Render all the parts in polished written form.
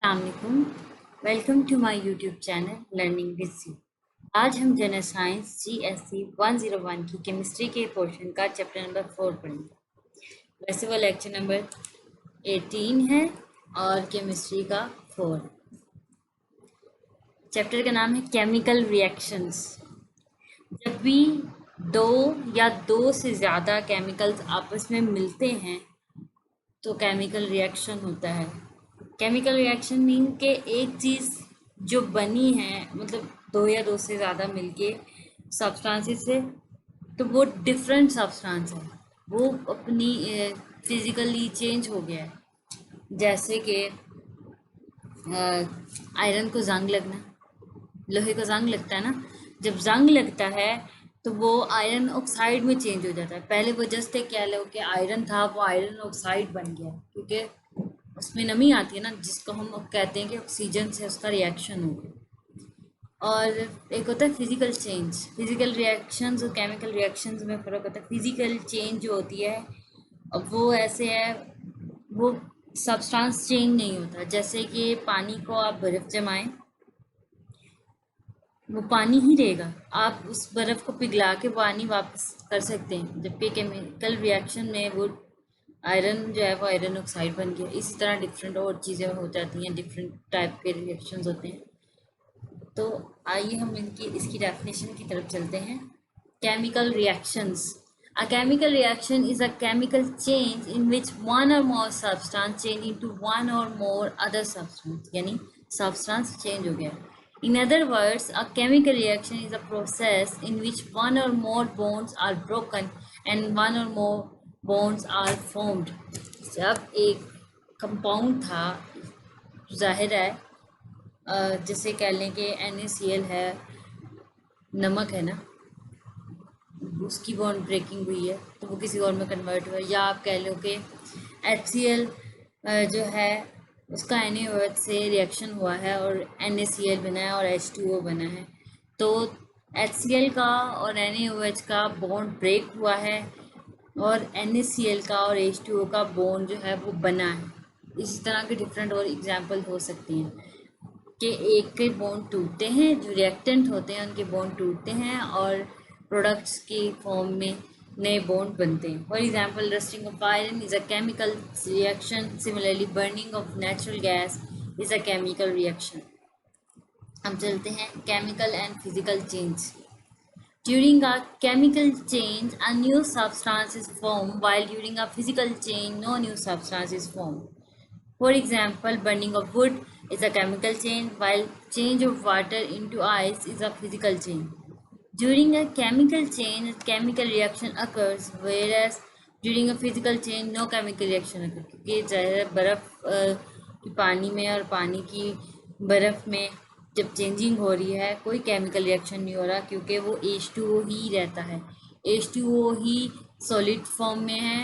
अस्सलामुअलैकुम। Welcome to my YouTube channel learning with C. आज हम जनरल साइंस GSC 101 की केमिस्ट्री के पोर्शन का चैप्टर नंबर 4 पढ़ेंगे। वैसे वो लेक्चर नंबर 18 है और केमिस्ट्री का 4। चैप्टर का नाम है केमिकल रिएक्शंस। जब भी दो या दो से ज़्यादा केमिकल्स आपस में मिलते हैं तो केमिकल रिएक्शन होता है। केमिकल रिएक्शन मीन के एक चीज़ जो बनी है, मतलब दो या दो से ज़्यादा मिलके सब्सटेंसेस से, तो वो डिफरेंट सब्सटेंस है, वो अपनी फिजिकली चेंज हो गया है। जैसे कि आयरन को जंग लगना, लोहे को जंग लगता है ना। जब जंग लगता है तो वो आयरन ऑक्साइड में चेंज हो जाता है। पहले वो जस्ट एक कह लो कि आयरन था, वो आयरन ऑक्साइड बन गया क्योंकि उसमें नमी आती है ना, जिसको हम कहते हैं कि ऑक्सीजन से उसका रिएक्शन हो गया। और एक होता है फिजिकल चेंज। फिजिकल रिएक्शंस और केमिकल रिएक्शंस में फ़र्क होता है। फिजिकल चेंज जो होती है, अब वो ऐसे है, वो सब्सटेंस चेंज नहीं होता। जैसे कि पानी को आप बर्फ़ जमाएं, वो पानी ही रहेगा, आप उस बर्फ़ को पिघला के पानी वापस कर सकते हैं। जबकि केमिकल रिएक्शन में वो आयरन जो है वो आयरन ऑक्साइड बन गया। इसी तरह डिफरेंट और चीज़ें हो जाती हैं, डिफरेंट टाइप के रिएक्शंस होते हैं। तो आइए हम इसकी डेफिनेशन की तरफ चलते हैं। Chemical reactions. A chemical reaction is a chemical change in which one or more substance change into one or more other substance, यानी substance change हो गया। In other words, a chemical reaction is a process in which one or more bonds are broken and one or more bonds are formed। जब एक compound था, जाहिर है जैसे कह लें कि NaCl है, नमक है ना, उसकी बॉन्ड ब्रेकिंग हुई है तो वो किसी और में कन्वर्ट हुआ है। या आप कह लो कि HCl जो है उसका NaOH से रिएक्शन हुआ है और NaCl बना है और H2O बना है। तो HCl का और NaOH का बॉन्ड ब्रेक हुआ है और NaCl का और H2O का बॉन्ड जो है वो बना है। इसी तरह के डिफरेंट और एग्जांपल हो सकती हैं कि एक के बॉन्ड टूटते हैं, जो रिएक्टेंट होते हैं उनके बॉन्ड टूटते हैं और प्रोडक्ट्स की फॉर्म में नए बॉन्ड बनते हैं। For example, rusting of iron is a chemical reaction. Similarly, burning of natural gas is a chemical reaction. हम चलते हैं chemical and physical change. During a chemical change, a new substance is formed, while during a physical change, no new substance is formed. For example, burning of wood is a chemical change, while change of water into ice is a physical change. During a chemical change, a chemical reaction occurs, whereas during a physical change, no chemical reaction occurs. क्योंकि ज़ाहिर है बर्फ़ की पानी में और पानी की बर्फ़ में जब चेंजिंग हो रही है कोई केमिकल रिएक्शन नहीं हो रहा, क्योंकि वो H2O ही रहता है। H2O ही सॉलिड फॉर्म में है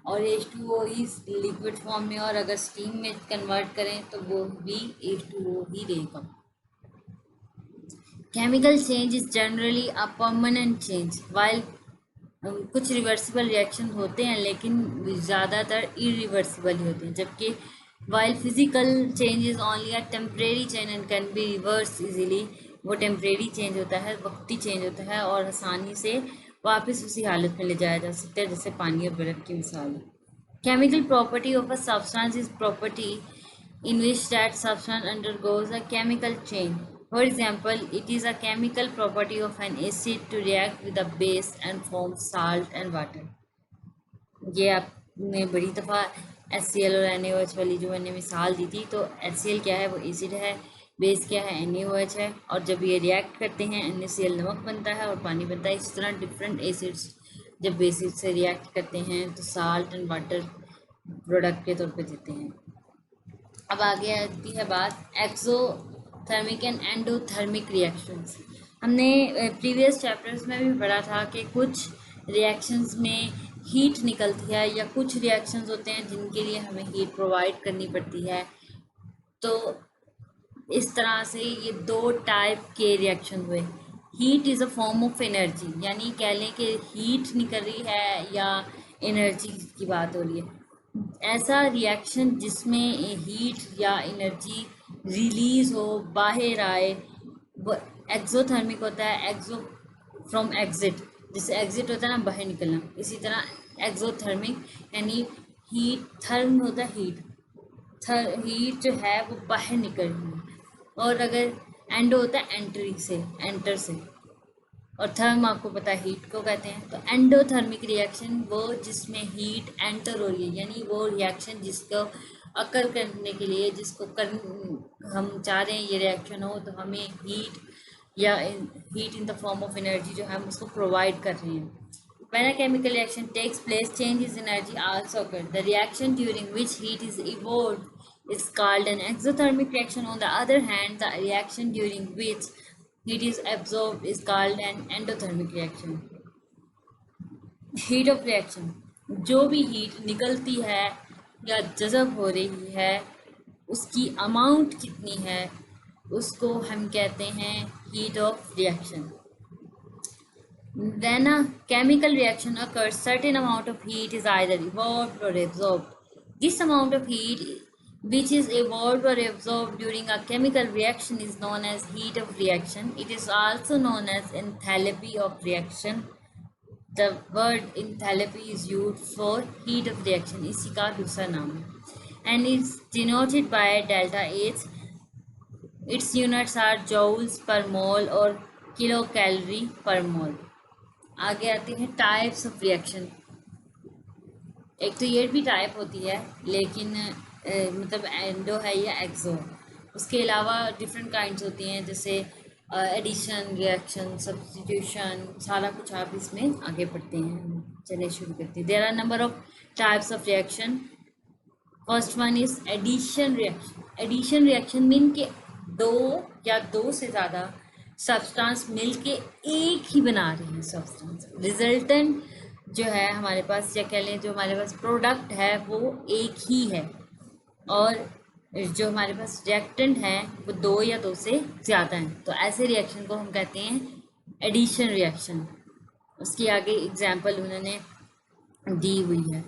और H2O ही लिक्विड फॉर्म में, और अगर स्टीम में कन्वर्ट करें तो वो भी H2O ही रहेगा। Chemical change is generally a permanent change, while कुछ रिवर्सिबल रिएक्शन होते हैं लेकिन ज़्यादातर इरिवर्सिबल ही होते हैं। जबकि while physical change is only a temporary change and can be reverse easily. वो टेम्परेरी चेंज होता है, वक्ती चेंज होता है और आसानी से वापस उसी हालत में ले जाया जा सकता है, जैसे पानी और बर्फ़ की मिसाल है। Chemical property of a substance is property in which that substance undergoes a chemical change. For example, it is a chemical property of an acid to react with a base and form salt and water. ये आपने बड़ी दफ़ा HCl और NaOH वाली जो मैंने मिसाल दी थी, तो HCl क्या है, वो एसिड है, बेस क्या है, NaOH है, और जब ये रिएक्ट करते हैं NaCl नमक बनता है और पानी बनता है। इस तरह डिफरेंट एसिड्स जब बेसिस से रिएक्ट करते हैं तो साल्ट एंड वाटर प्रोडक्ट के तौर पे देते हैं। अब आगे आती है बात एक्सोथर्मिक एंड एंडोथर्मिक रिएक्शंस। हमने प्रीवियस चैप्टर्स में भी पढ़ा था कि कुछ रिएक्शंस में हीट निकलती है या कुछ रिएक्शंस होते हैं जिनके लिए हमें हीट प्रोवाइड करनी पड़ती है। तो इस तरह से ये दो टाइप के रिएक्शन हुए। Heat is a form of energy, यानी कह लें कि हीट निकल रही है या एनर्जी की बात हो रही है। ऐसा रिएक्शन जिसमें हीट या एनर्जी रिलीज हो, बाहर आए, वो एक्सोथर्मिक होता है। एक्सो फ्रॉम एग्जिट, जैसे एग्जिट होता है ना बाहर निकलना, इसी तरह एक्सोथर्मिक यानी हीट, थर्म होता है हीट, हीट जो है वो बाहर निकल रही है। और अगर एंडो होता है एंट्री से, एंटर से, और थर्म आपको पता है हीट को कहते हैं। तो एंडोथर्मिक रिएक्शन वो जिसमें हीट एंटर हो रही है, यानी वो रिएक्शन जिसको अकर करने के लिए, जिसको कर हम चाह रहे हैं ये रिएक्शन हो, तो हमें हीट या heat in the form of energy जो है हम उसको प्रोवाइड कर रहे हैं। When a chemical reaction takes place, changes in energy also occur. The reaction during which heat is evolved is called an exothermic reaction. On the other hand, the reaction during which heat is absorbed is called an endothermic reaction. Heat of reaction, जो भी heat निकलती है या जज़ब हो रही है, उसकी amount कितनी है, उसको हम कहते हैं heat of reaction. When a chemical reaction occurs, certain amount of heat is either evolved or absorbed. This amount of heat which is evolved or absorbed during a chemical reaction is known as heat of reaction. It is also known as enthalpy of reaction. The word enthalpy is used for heat of reaction, इसी का दूसरा नाम है, and is denoted by delta H. Its units are joules per mole और kilocalorie per mole. आगे आती है types of reaction. एक तो ये भी टाइप होती है, लेकिन मतलब एंडो है या एक्सो। उसके अलावा डिफरेंट काइंड्स होती हैं, जैसे एडिशन रिएक्शन, सब्स्टिट्यूशन, सारा कुछ आप इसमें आगे पढ़ते हैं। चलिए शुरू करते हैं। There are number of types of reaction. First one is addition reaction. Addition reaction mean के दो या दो से ज़्यादा सब्सटेंस मिलके एक ही बना रहे हैं सब्सटेंस। रिजल्टेंट जो है हमारे पास, या कह लें जो हमारे पास प्रोडक्ट है वो एक ही है, और जो हमारे पास रिएक्टेंट है वो दो या दो से ज़्यादा हैं। तो ऐसे रिएक्शन को हम कहते हैं एडिशन रिएक्शन। उसकी आगे एग्जाम्पल उन्होंने दी हुई है।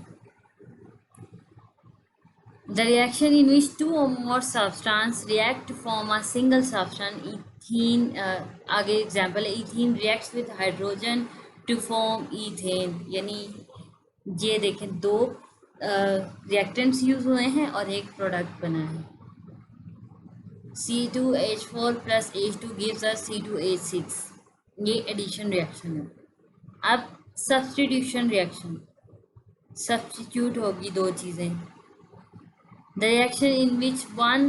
The reaction in which two or more substances react to form a single substance, ethene, आगे एग्जाम्पल है, ethene reacts with hydrogen to form ethane। यानी ये देखें, दो रिएक्टेंट्स यूज हुए हैं और एक प्रोडक्ट बना है। C2H4 plus H2 gives us C2H6, ये एडिशन रिएक्शन है। अब सब्स्टिट्यूशन रिएक्शन, सब्स्टिट्यूट होगी दो चीज़ें। The reaction in which one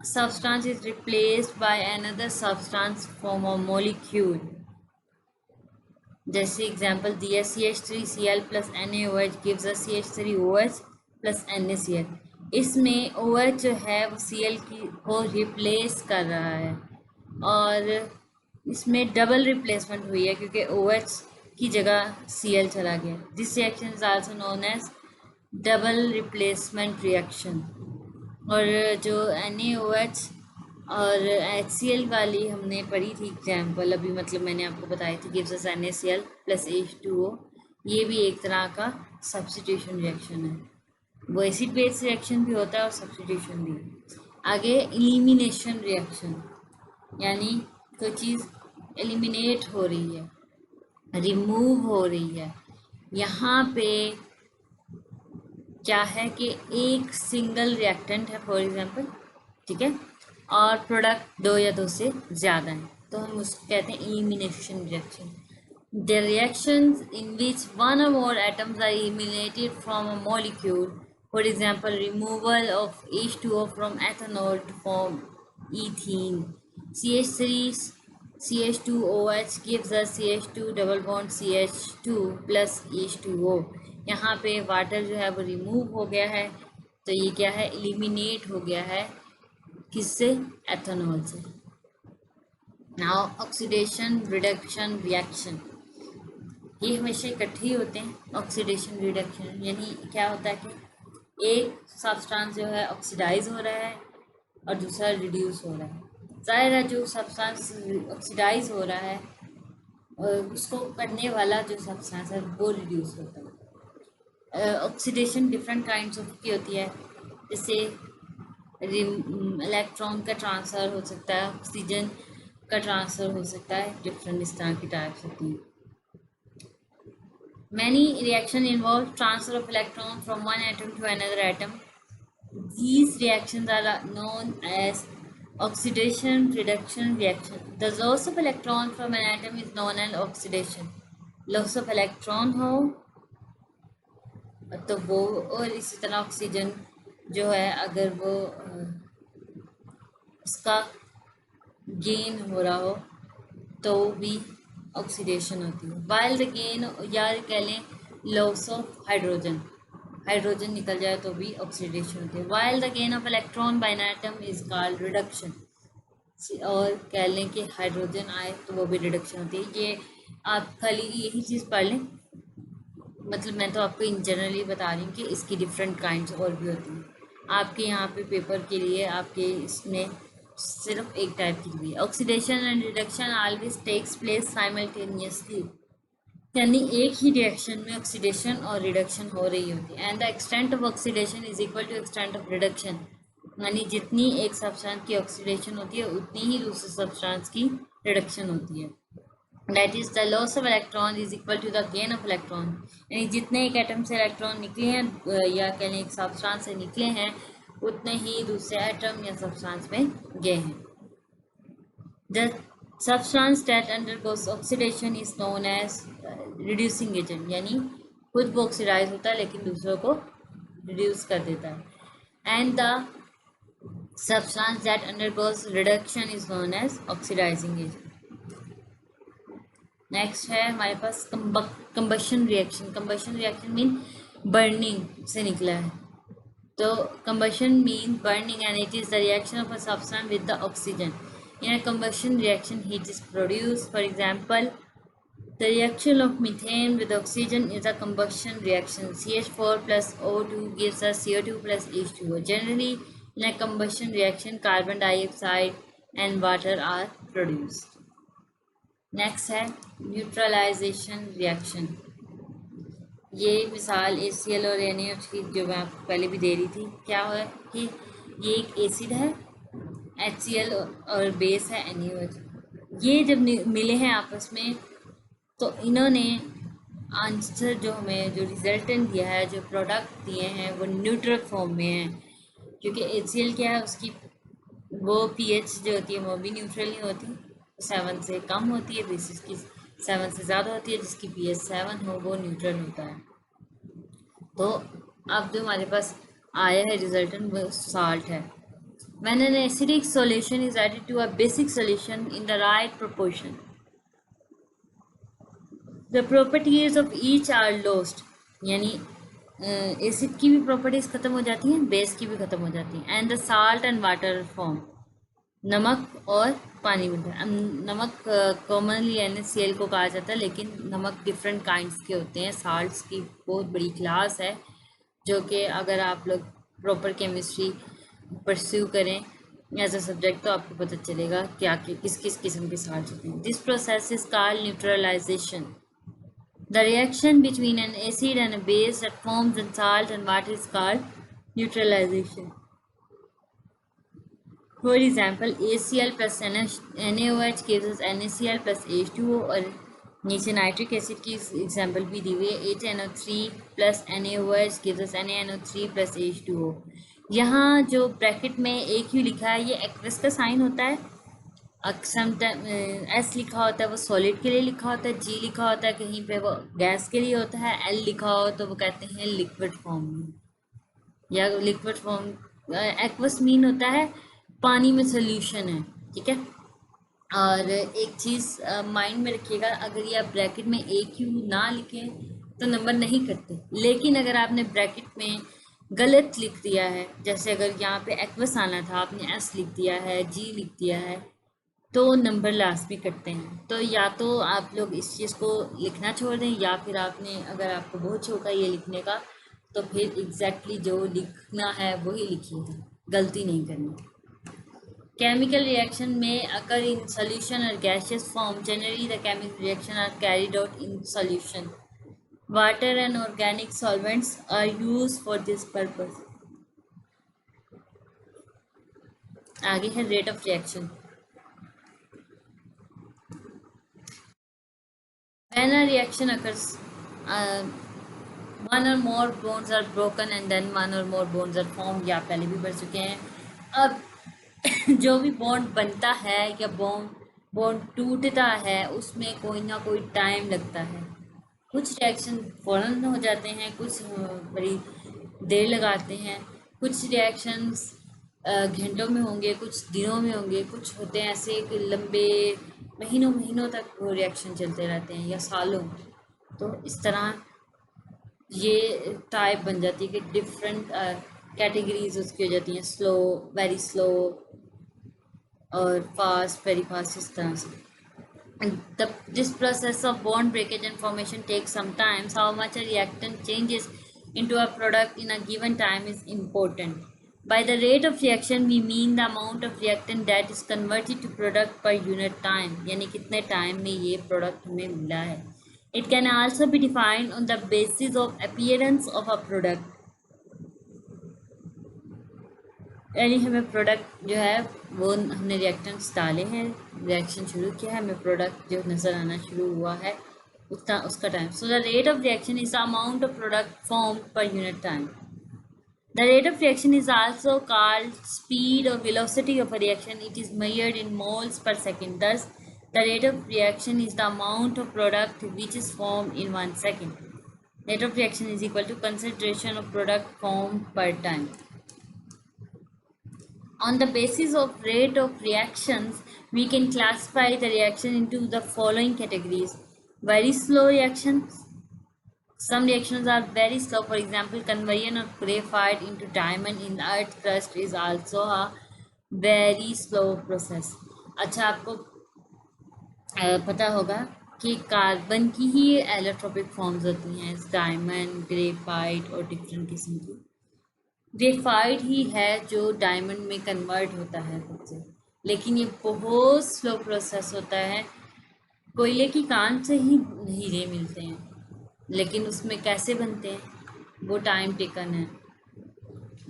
substance is replaced by another substance from a molecule, जैसे एग्जाम्पल दिया CH3Cl plus NaOH gives us CH3OH plus NaCl। इसमें OH जो है वो Cl की को रिप्लेस कर रहा है, और इसमें डबल रिप्लेसमेंट हुई है क्योंकि OH की जगह Cl चला गया। This reaction is also known as double replacement reaction. और जो NaOH और HCl वाली हमने पढ़ी थी एग्जाम्पल अभी, मतलब मैंने आपको बताई थी, gives us NaCl plus H2O, ये भी एक तरह का सब्स्टिट्यूशन रिएक्शन है। वो एसिड बेस रिएक्शन भी होता है और सब्स्टिट्यूशन भी। आगे एलिमिनेशन रिएक्शन, यानी कोई चीज़ एलिमिनेट हो रही है, रिमूव हो रही है। यहाँ पे क्या है कि एक सिंगल रिएक्टेंट है फॉर एग्जांपल, ठीक है, और प्रोडक्ट दो या दो से ज़्यादा है, तो हम उसको कहते हैं elimination reaction. The reactions in which one or more atoms are eliminated from a molecule, for example removal of H2O from ethanol to form ethene। CH2OH gives us CH2 double bond CH2 plus H2O। यहाँ पे water जो है वो remove हो गया है, तो ये क्या है, एलिमिनेट हो गया है, किससे, एथेनॉल से। नाउ ऑक्सीडेशन रिडक्शन रिएक्शन, ये हमेशा इकट्ठे ही होते हैं। ऑक्सीडेशन रिडक्शन यानी क्या होता है कि एक सब्सटेंस जो है ऑक्सीडाइज हो रहा है और दूसरा रिड्यूस हो रहा है। ज़ाहिर है जो सब्सटेंस ऑक्सीडाइज हो रहा है उसको करने वाला जो सब्सटेंस है वो रिड्यूस होता है। ऑक्सीडेशन डिफरेंट काइंड्स ऑफ की होती है, जैसे इलेक्ट्रॉन का ट्रांसफ़र हो सकता है, ऑक्सीजन का ट्रांसफ़र हो सकता है, डिफरेंट इस तरह की टाइप्स होती हैं। Many reaction involve transfer of electron from one atom to another atom. These reactions are known as oxidation reduction reaction. The loss of electron from an atom is known as oxidation. Loss of electron हो तो वो, और इसी तरह oxygen जो है अगर वो उसका गेन हो रहा हो तो भी ऑक्सीडेशन होती है। वाइल द गेन, या कह लें लॉस ऑफ हाइड्रोजन, हाइड्रोजन निकल जाए तो भी ऑक्सीडेशन होती है। While the gain of electron by an atom is called reduction, और कह लें कि हाइड्रोजन आए तो वो भी रिडक्शन होती है। ये आप खाली यही चीज़ पढ़ लें, मतलब मैं तो आपको इन जनरली बता रही हूँ कि इसकी डिफरेंट काइंड्स और भी होती हैं। आपके यहाँ पे पेपर के लिए आपके इसमें सिर्फ एक टाइप की हुई है। Oxidation and reduction always takes place simultaneously, यानी एक ही रिएक्शन में ऑक्सीडेशन और रिडक्शन हो रही होती है। And the extent of oxidation is equal to extent of reduction, यानी जितनी एक सब्सटेंस की ऑक्सीडेशन होती है उतनी ही दूसरे सब्सटेंस की रिडक्शन होती है। That is the loss of electron is equal to the gain of electron, यानी जितने एक एटम से इलेक्ट्रॉन निकले हैं या कह लें एक सब्सटेंस से निकले हैं उतने ही दूसरे एटम या सब्सटेंस में गए हैं। The substance that undergoes oxidation is known as reducing agent, यानी खुद वो ऑक्सीडाइज होता है लेकिन दूसरों को रिड्यूस कर देता है। And the substance that undergoes reduction is known as oxidizing agent। नेक्स्ट है हमारे पास combustion reaction. Combustion reaction mean burning से निकला है, तो combustion means burning and it is the reaction of a substance with the oxygen. In a combustion reaction, heat is produced. For example, the reaction of methane with oxygen is a combustion reaction. CH4 plus O2 gives us CO2 plus H2O. Generally, in a combustion reaction, carbon dioxide and water are produced. Next है neutralisation reaction. ये मिसाल HCl और NaOH की जो मैं आपको पहले भी दे रही थी, क्या है कि ये एक एसिड है HCl और बेस है NaOH। ये जब मिले हैं आपस में तो इन्होंने आंसर जो हमें जो रिजल्टेंट दिया है, जो प्रोडक्ट दिए हैं वो न्यूट्रल फॉर्म में है, क्योंकि HCl क्या है उसकी वो pH जो होती है वो भी न्यूट्रल नहीं होती, 7 से कम होती है, बेसिस की 7 से ज़्यादा होती है, जिसकी pH 7 हो वो न्यूट्रल होता है। तो अब जो हमारे पास आया है रिजल्टेंट वो साल्ट है। When an acidic solution is added to a basic solution in the right proportion, the properties of each are lost, यानी एसिड की भी प्रॉपर्टीज खत्म हो जाती हैं, बेस की भी खत्म हो जाती हैं। And the salt and water form, नमक और पानी मिलता है। नमक कॉमनली NaCl को कहा जाता है, लेकिन नमक डिफरेंट काइंड्स के होते हैं। साल्ट्स की बहुत बड़ी क्लास है जो कि अगर आप लोग प्रॉपर केमिस्ट्री परस्यू करें एज अ सब्जेक्ट तो आपको पता चलेगा क्या किस किस किस्म के साल्ट होते हैं। This process is called neutralisation. The reaction between an acid and a base that forms a salt and water is called neutralization. For example, ACl plus NaOH gives us NaCl plus H2O, और नीचे nitric acid की example भी दी हुई है, HNO3 plus NaOH gives us NaNO3 plus H2O। यहाँ जो bracket में एक ही लिखा है ये एक्वस का साइन होता है, S लिखा होता है वो सॉलिड के लिए लिखा होता है, G लिखा होता है कहीं पे वो गैस के लिए होता है, L लिखा हो तो वो कहते हैं लिक्विड फॉर्म में, या लिक्विड फॉर्म। एक्वस मीन होता है पानी में सोल्यूशन है, ठीक है। और एक चीज़ माइंड में रखिएगा, अगर ये आप ब्रैकेट में AQ ना लिखें तो नंबर नहीं करते, लेकिन अगर आपने ब्रैकेट में गलत लिख दिया है, जैसे अगर यहाँ पे एक्वस आना था आपने S लिख दिया है, G लिख दिया है, तो नंबर लाजमी कटते हैं। तो या तो आप लोग इस चीज़ को लिखना छोड़ दें, या फिर आपने अगर आपको बहुत शौक है ये लिखने का तो फिर एग्जैक्टली जो लिखना है वही लिखिएगा, गलती नहीं करनी। Chemical reaction may occur in solution or gaseous form. Generally, the chemical reaction are carried out in solution. Water and organic solvents are used for this purpose. आगे है rate of reaction. When a reaction occurs, one or more bonds are broken and then one or more bonds are formed, ये आप पहले भी पढ़ चुके हैं। अब जो भी बॉन्ड बनता है या बॉन्ड टूटता है उसमें कोई ना कोई टाइम लगता है। कुछ रिएक्शन फ़ौरन हो जाते हैं, कुछ बड़ी देर लगाते हैं, कुछ रिएक्शंस घंटों में होंगे, कुछ दिनों में होंगे, कुछ होते हैं ऐसे कि लंबे महीनों महीनों तक वो रिएक्शन चलते रहते हैं या सालों। तो इस तरह ये टाइप बन जाती है कि डिफरेंट कैटेगरीज उसकी हो जाती हैं, स्लो, वेरी स्लो और फास्ट, वेरी फास्ट, इस तरह से। This process of bond breakage and formation takes some time. How much a reactant changes into a product in a given time is important. By the rate of reaction, we mean the amount of reactant that is converted to product per unit time. यानी कितने time में ये product हमें मिला है। It can also be defined on the basis of appearance of a product. यानी हमें product जो है वो हमने रिएक्टेंट्स डाले हैं, रिएक्शन शुरू किया है, हमें प्रोडक्ट जो नज़र आना शुरू हुआ है उतना उसका time. So the rate of reaction is the amount of product form per unit time. The rate of reaction is also called speed or velocity of a reaction. It is measured in moles per second. Thus, the rate of reaction is the amount of product which is formed in 1 second. Rate of reaction is equal to concentration of product formed per time. On the basis of rate of reactions, we can classify the reaction into the following categories. Very slow reactions. Some reactions are very slow. For example, conversion of graphite into diamond in the earth crust is also a very slow process. अच्छा, आपको पता होगा कि carbon की ही allotropic forms होती हैं, diamond, graphite और different किस्म की। ग्रेफाइट ही है जो डायमंड में कन्वर्ट होता है खुद से, लेकिन ये बहुत स्लो प्रोसेस होता है। कोयले की कान से ही हीरे मिलते हैं, लेकिन उसमें कैसे बनते हैं वो टाइम टेकन है,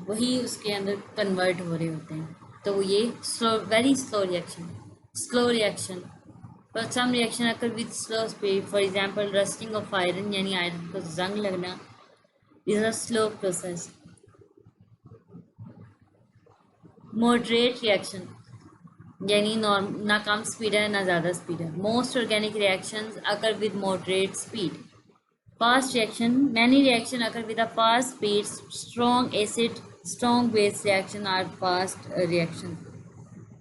वही उसके अंदर कन्वर्ट हो रहे होते हैं। तो ये slow, very slow reaction, slow reaction. पर some reaction occur with slow speed, for example rusting of iron यानी आयरन को जंग लगना is a slow process. Moderate reaction यानी ना कम स्पीड है ना ज़्यादा स्पीड है। Most organic reactions occur with moderate speed. Fast reaction, many reaction occur with a fast speed. Strong acid, strong base reaction are fast reaction.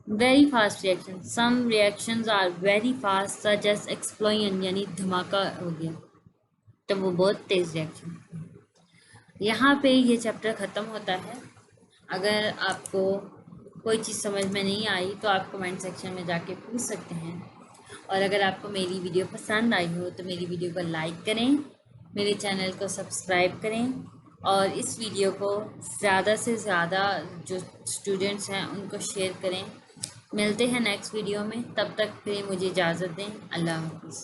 Very fast reaction, some reactions are very fast such as explosion यानी धमाका हो गया, तो वो बहुत तेज़ reaction. यहाँ पे ये चैप्टर ख़त्म होता है। अगर आपको कोई चीज़ समझ में नहीं आई तो आप कमेंट सेक्शन में जाके पूछ सकते हैं। और अगर आपको मेरी वीडियो पसंद आई हो तो मेरी वीडियो को लाइक करें, मेरे चैनल को सब्सक्राइब करें और इस वीडियो को ज़्यादा से ज़्यादा जो स्टूडेंट्स हैं उनको शेयर करें। मिलते हैं नेक्स्ट वीडियो में, तब तक के लिए मुझे इजाज़त दें। अल्लाह हाफ़िज़।